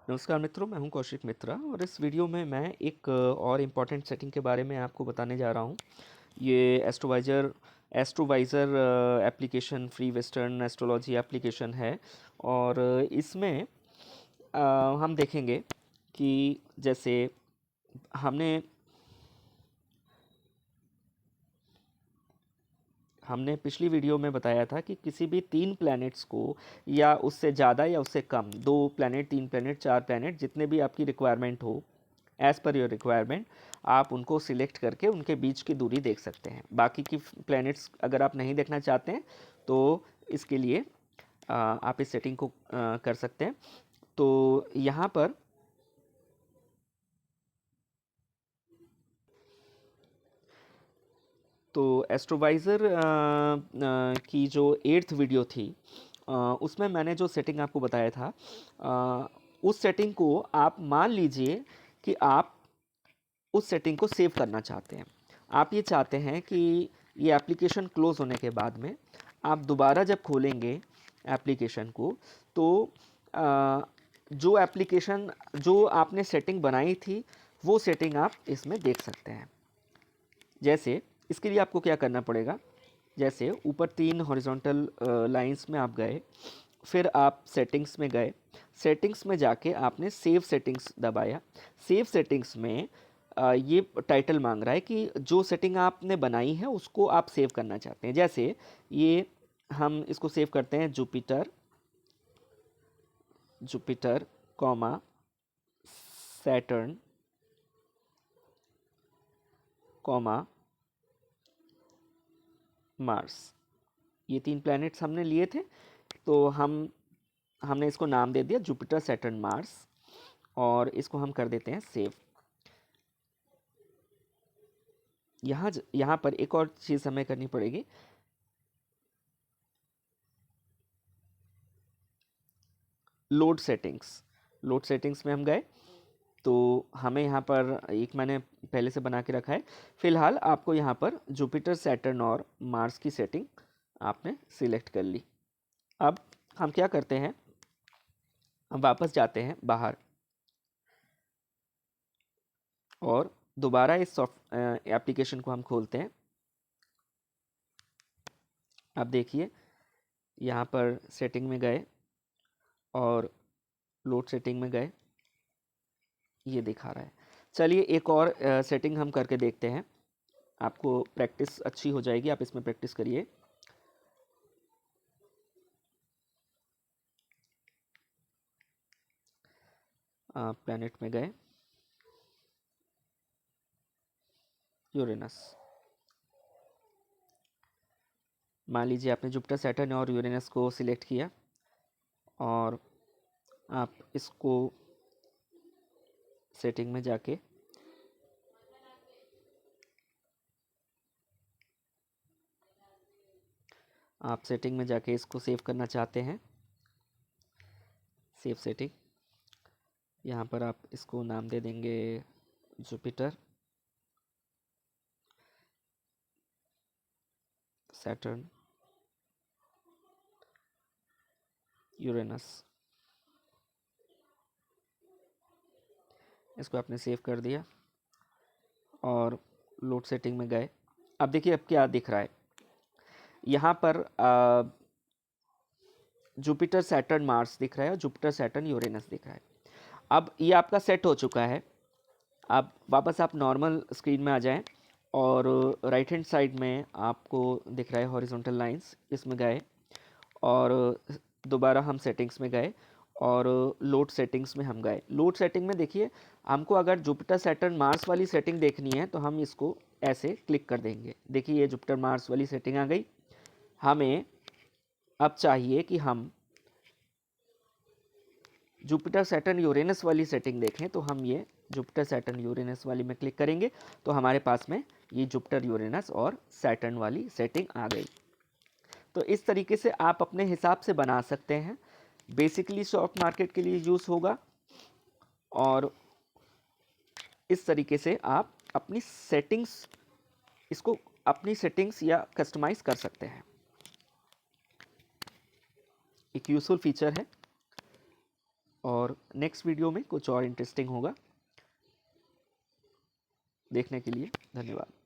नमस्कार मित्रों, मैं हूं कौशिक मित्रा और इस वीडियो में मैं एक और इम्पॉर्टेंट सेटिंग के बारे में आपको बताने जा रहा हूं। ये Astroviser application free western astrology application है और इसमें अ, हम देखेंगे कि जैसे हमने हमने पिछली वीडियो में बताया था कि किसी भी 3 प्लैनेट्स को या उससे ज़्यादा या उससे कम 2 प्लैनेट 3 प्लैनेट 4 प्लैनेट जितने भी आपकी रिक्वायरमेंट हो एज़ पर योर रिक्वायरमेंट आप उनको सिलेक्ट करके उनके बीच की दूरी देख सकते हैं। बाकी की प्लैनेट्स अगर आप नहीं देखना चाहते हैं तो इसके लिए आप इस सेटिंग को कर सकते हैं। तो यहाँ पर तो एस्ट्रोवाइज़र की जो 8th वीडियो थी उसमें मैंने जो सेटिंग आपको बताया था, उस सेटिंग को आप मान लीजिए कि आप उस सेटिंग को सेव करना चाहते हैं। आप ये चाहते हैं कि ये एप्लीकेशन क्लोज़ होने के बाद में आप दोबारा जब खोलेंगे एप्लीकेशन को तो अ, जो आपने सेटिंग बनाई थी वो सेटिंग आप इसमें देख सकते हैं। जैसे इसके लिए आपको क्या करना पड़ेगा, जैसे ऊपर 3 हॉरिजॉन्टल लाइंस में आप गए, फिर आप सेटिंग्स में गए, सेटिंग्स में जाके आपने सेव सेटिंग्स दबाया। सेव सेटिंग्स में ये टाइटल मांग रहा है कि जो सेटिंग आपने बनाई है उसको आप सेव करना चाहते हैं। जैसे ये हम इसको सेव करते हैं Jupiter Jupiter comma Saturn comma Mars. ये 3 प्लैनेट्स हमने लिए थे तो हमने इसको नाम दे दिया जुपिटर सैटर्न मार्स और इसको हम कर देते हैं सेव। यहाँ पर एक और चीज़ हमें करनी पड़ेगी। लोड सेटिंग्स में हम गए तो हमें यहाँ पर एक मैंने पहले से बना के रखा है। फिलहाल आपको यहाँ पर जुपिटर सैटर्न और मार्स की सेटिंग आपने सिलेक्ट कर ली। अब हम क्या करते हैं, हम वापस जाते हैं बाहर और दोबारा इस सॉफ्ट एप्लीकेशन को हम खोलते हैं। आप देखिए यहाँ पर सेटिंग में गए और लोड सेटिंग में गए, ये दिखा रहा है। चलिए एक और सेटिंग हम करके देखते हैं, आपको प्रैक्टिस अच्छी हो जाएगी, आप इसमें प्रैक्टिस करिए। प्लैनेट में गए, यूरेनस। मान लीजिए आपने जुपिटर सैटर्न और यूरेनस को सिलेक्ट किया और आप इसको सेटिंग में जाके इसको सेव करना चाहते हैं। सेव सेटिंग, यहाँ पर आप इसको नाम दे देंगे जुपिटर सैटर्न यूरेनस। इसको आपने सेव कर दिया और लोड सेटिंग में गए। अब देखिए अब क्या दिख रहा है, यहाँ पर जुपिटर सैटर्न मार्स दिख रहा है और जुपिटर सैटर्न यूरेनस दिख रहा है। अब ये आपका सेट हो चुका है। अब वापस आप नॉर्मल स्क्रीन में आ जाएं और राइट हैंड साइड में आपको दिख रहा है हॉरिजॉन्टल लाइंस, इसमें गए और दोबारा हम सेटिंग्स में गए और लोड सेटिंग्स में हम गए। लोड सेटिंग में देखिए हमको अगर जुपिटर सैटर्न मार्स वाली सेटिंग देखनी है तो हम इसको ऐसे क्लिक कर देंगे। देखिए ये जुपिटर मार्स वाली सेटिंग आ गई। हमें अब चाहिए कि हम जुपिटर सैटर्न यूरेनस वाली सेटिंग देखें तो हम ये जुपिटर सैटर्न यूरेनस वाली में क्लिक करेंगे तो हमारे पास में ये जुपिटर यूरेनस और सैटर्न वाली सेटिंग आ गई। तो इस तरीके से आप अपने हिसाब से बना सकते हैं। बेसिकली स्टॉक मार्केट के लिए यूज़ होगा और इस तरीके से आप अपनी सेटिंग्स या कस्टमाइज़ कर सकते हैं। एक यूज़फुल फीचर है। और नेक्स्ट वीडियो में कुछ और इंटरेस्टिंग होगा। देखने के लिए धन्यवाद।